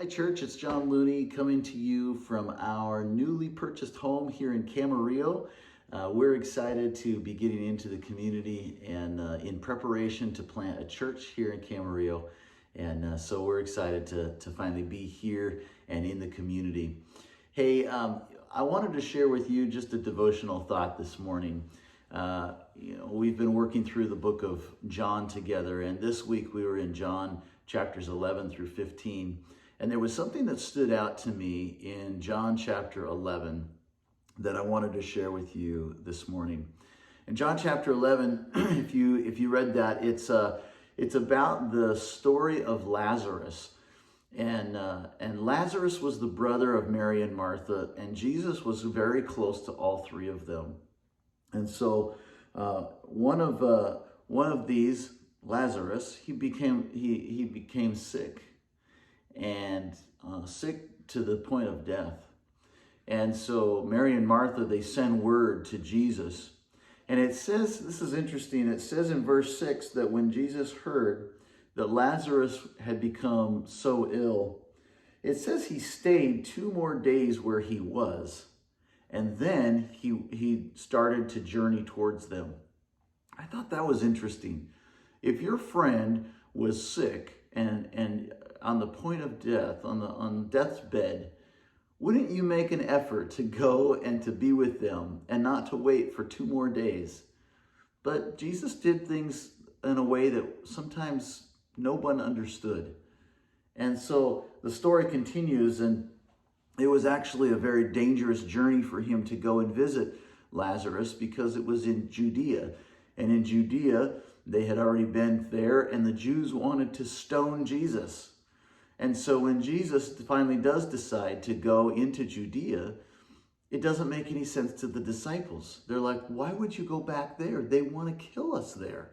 Hi, church. It's John Looney coming to you from our newly purchased home here in Camarillo. We're excited to be getting into the community and in preparation to plant a church here in Camarillo. And so we're excited to finally be here and in the community. Hey, I wanted to share with you just a devotional thought this morning. We've been working through the book of John together, and this week we were in John chapters 11 through 15. And there was something that stood out to me in John chapter 11 that I wanted to share with you this morning. In John chapter 11, if you read that, it's about the story of Lazarus. And Lazarus was the brother of Mary and Martha, and Jesus was very close to all three of them. And so one of these, Lazarus, he became sick. And sick to the point of death. And so Mary and Martha, they send word to Jesus. And it says, this is interesting, it says in verse 6 that when Jesus heard that Lazarus had become so ill, it says he stayed 2 more days where he was. And then he started to journey towards them. I thought that was interesting. If your friend was sick and on the point of death, on death's bed, wouldn't you make an effort to go and to be with them and not to wait for 2 more days? But Jesus did things in a way that sometimes no one understood. And so the story continues, and it was actually a very dangerous journey for him to go and visit Lazarus because it was in Judea. And in Judea, they had already been there, and the Jews wanted to stone Jesus. And so when Jesus finally does decide to go into Judea, it doesn't make any sense to the disciples. They're like, why would you go back there? They want to kill us there.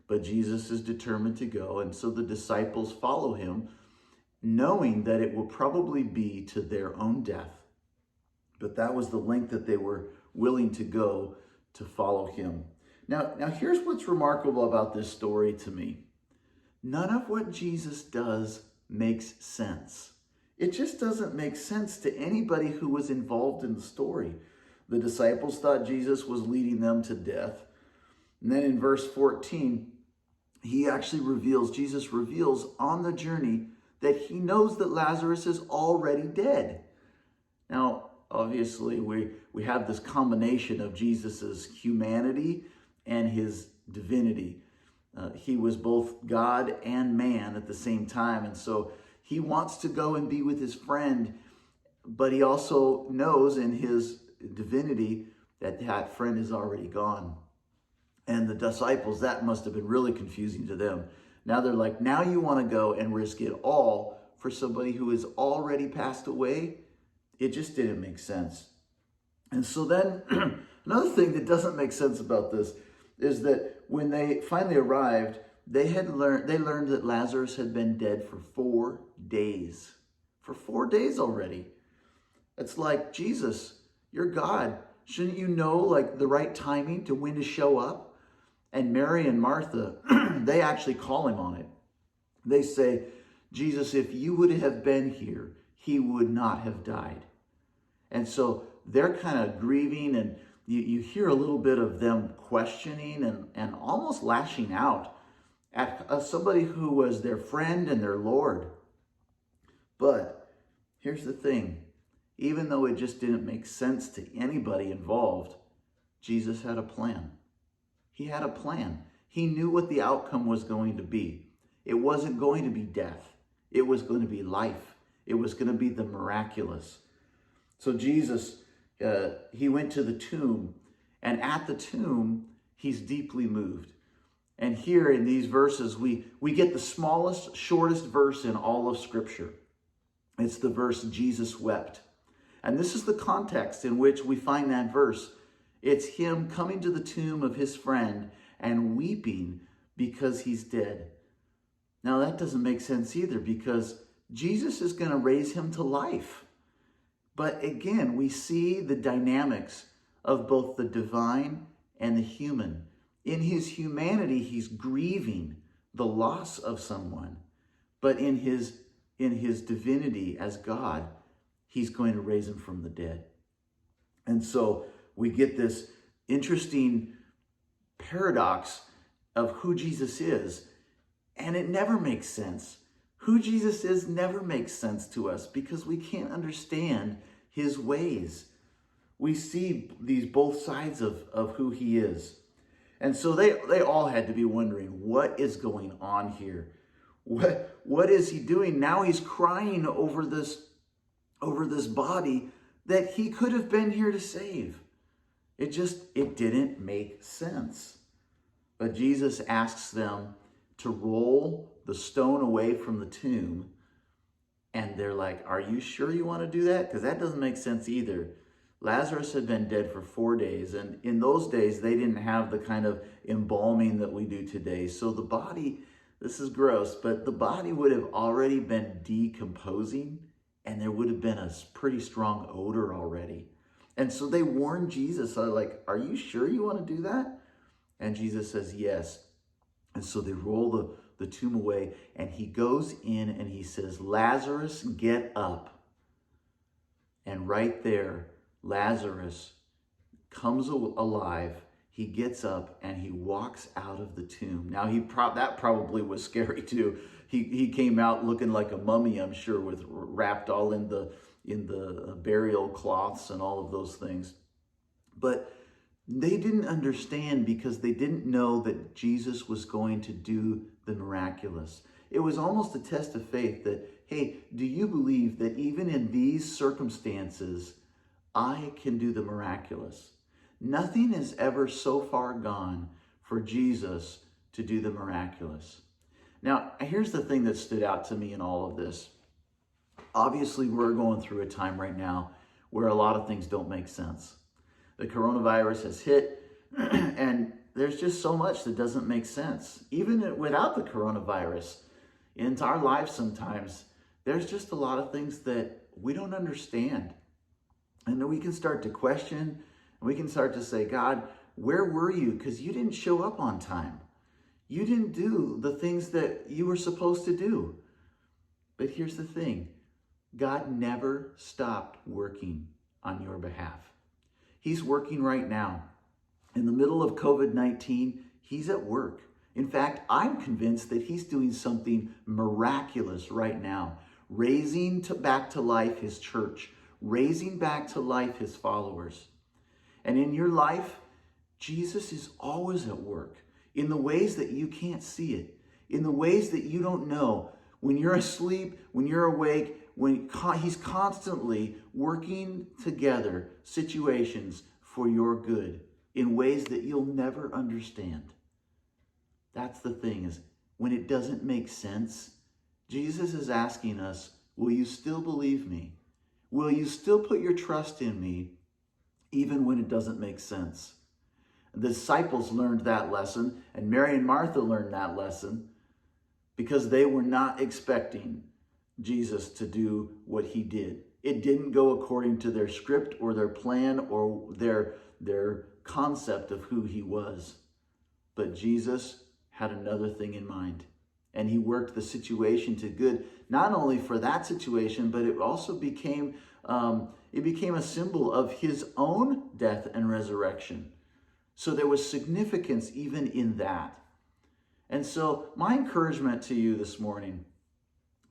But Jesus is determined to go, and so the disciples follow him, knowing that it will probably be to their own death. But that was the length that they were willing to go to follow him. Now here's what's remarkable about this story to me. None of what Jesus does makes sense. It just doesn't make sense to anybody who was involved in the story. The disciples thought Jesus was leading them to death. And then in verse 14, Jesus reveals on the journey that he knows that Lazarus is already dead. Now, obviously, we have this combination of Jesus's humanity and his divinity. He was both God and man at the same time. And so he wants to go and be with his friend, but he also knows in his divinity that that friend is already gone. And the disciples, that must have been really confusing to them. Now they're like, now you want to go and risk it all for somebody who has already passed away? It just didn't make sense. And so then another thing that doesn't make sense about this is that when they finally arrived, they learned that Lazarus had been dead for 4 days. For 4 days already. It's like, Jesus, you're God. Shouldn't you know like the right timing to when to show up? And Mary and Martha, they actually call him on it. They say, Jesus, if you would have been here, he would not have died. And so they're kind of grieving, and you hear a little bit of them questioning and almost lashing out at somebody who was their friend and their Lord. But here's the thing. Even though it just didn't make sense to anybody involved, Jesus had a plan. He had a plan. He knew what the outcome was going to be. It wasn't going to be death. It was going to be life. It was going to be the miraculous. So Jesus, he went to the tomb, and at the tomb, he's deeply moved. And here in these verses, we get the smallest, shortest verse in all of Scripture. It's the verse, Jesus wept. And this is the context in which we find that verse. It's him coming to the tomb of his friend and weeping because he's dead. Now that doesn't make sense either, because Jesus is going to raise him to life. But again, we see the dynamics of both the divine and the human. In his humanity, he's grieving the loss of someone. But in his in his divinity as God, he's going to raise him from the dead. And so we get this interesting paradox of who Jesus is, and it never makes sense. Who Jesus is never makes sense to us because we can't understand his ways. We see these both sides of who he is. And so they all had to be wondering, what is going on here? What is he doing? Now he's crying over this body that he could have been here to save. It didn't make sense. But Jesus asks them to roll the stone away from the tomb. And they're like, are you sure you want to do that? Because that doesn't make sense either. Lazarus had been dead for 4 days. And in those days, they didn't have the kind of embalming that we do today. So the body, this is gross, but the body would have already been decomposing. And there would have been a pretty strong odor already. And so they warned Jesus, like, are you sure you want to do that? And Jesus says, yes. And so they roll the tomb away, and he goes in and he says, Lazarus, get up. And right there, Lazarus comes alive. He gets up and he walks out of the tomb. Now, that probably was scary too. He came out looking like a mummy, I'm sure, with wrapped all in the burial cloths and all of those things. But they didn't understand because they didn't know that Jesus was going to do the miraculous. It was almost a test of faith that, hey, do you believe that even in these circumstances, I can do the miraculous? Nothing is ever so far gone for Jesus to do the miraculous. Now, here's the thing that stood out to me in all of this. Obviously, we're going through a time right now where a lot of things don't make sense. The coronavirus has hit, and there's just so much that doesn't make sense. Even without the coronavirus, in our lives sometimes, there's just a lot of things that we don't understand. And then we can start to question, and we can start to say, God, where were you? Because you didn't show up on time. You didn't do the things that you were supposed to do. But here's the thing. God never stopped working on your behalf. He's working right now. In the middle of COVID-19, he's at work. In fact, I'm convinced that he's doing something miraculous right now, raising back to life his church, raising back to life his followers. And in your life, Jesus is always at work in the ways that you can't see it, in the ways that you don't know. When you're asleep, when you're awake, he's constantly working together situations for your good in ways that you'll never understand. That's the thing, is when it doesn't make sense, Jesus is asking us, will you still believe me? Will you still put your trust in me even when it doesn't make sense? The disciples learned that lesson, and Mary and Martha learned that lesson because they were not expecting Jesus to do what he did. It didn't go according to their script or their plan or their concept of who he was. But Jesus had another thing in mind, and he worked the situation to good, not only for that situation, but it also became a symbol of his own death and resurrection. So there was significance even in that. And so my encouragement to you this morning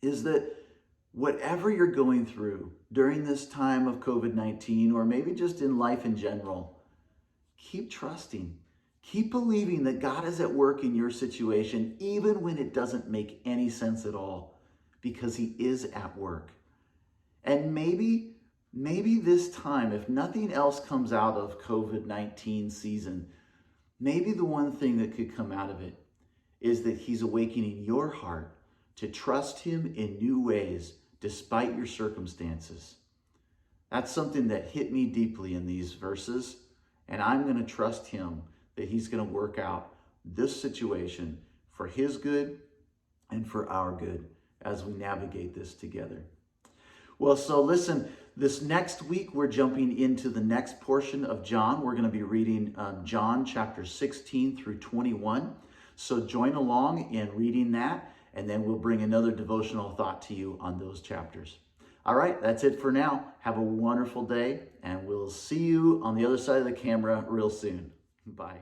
is that whatever you're going through during this time of COVID-19, or maybe just in life in general, keep trusting. Keep believing that God is at work in your situation, even when it doesn't make any sense at all, because he is at work. And maybe this time, if nothing else comes out of COVID-19 season, maybe the one thing that could come out of it is that he's awakening your heart to trust him in new ways, despite your circumstances. That's something that hit me deeply in these verses, and I'm going to trust him that he's going to work out this situation for his good and for our good as we navigate this together. Well, so listen, this next week we're jumping into the next portion of John. We're going to be reading John chapter 16 through 21. So join along in reading that. and then we'll bring another devotional thought to you on those chapters. All right, that's it for now. Have a wonderful day, and we'll see you on the other side of the camera real soon. Bye.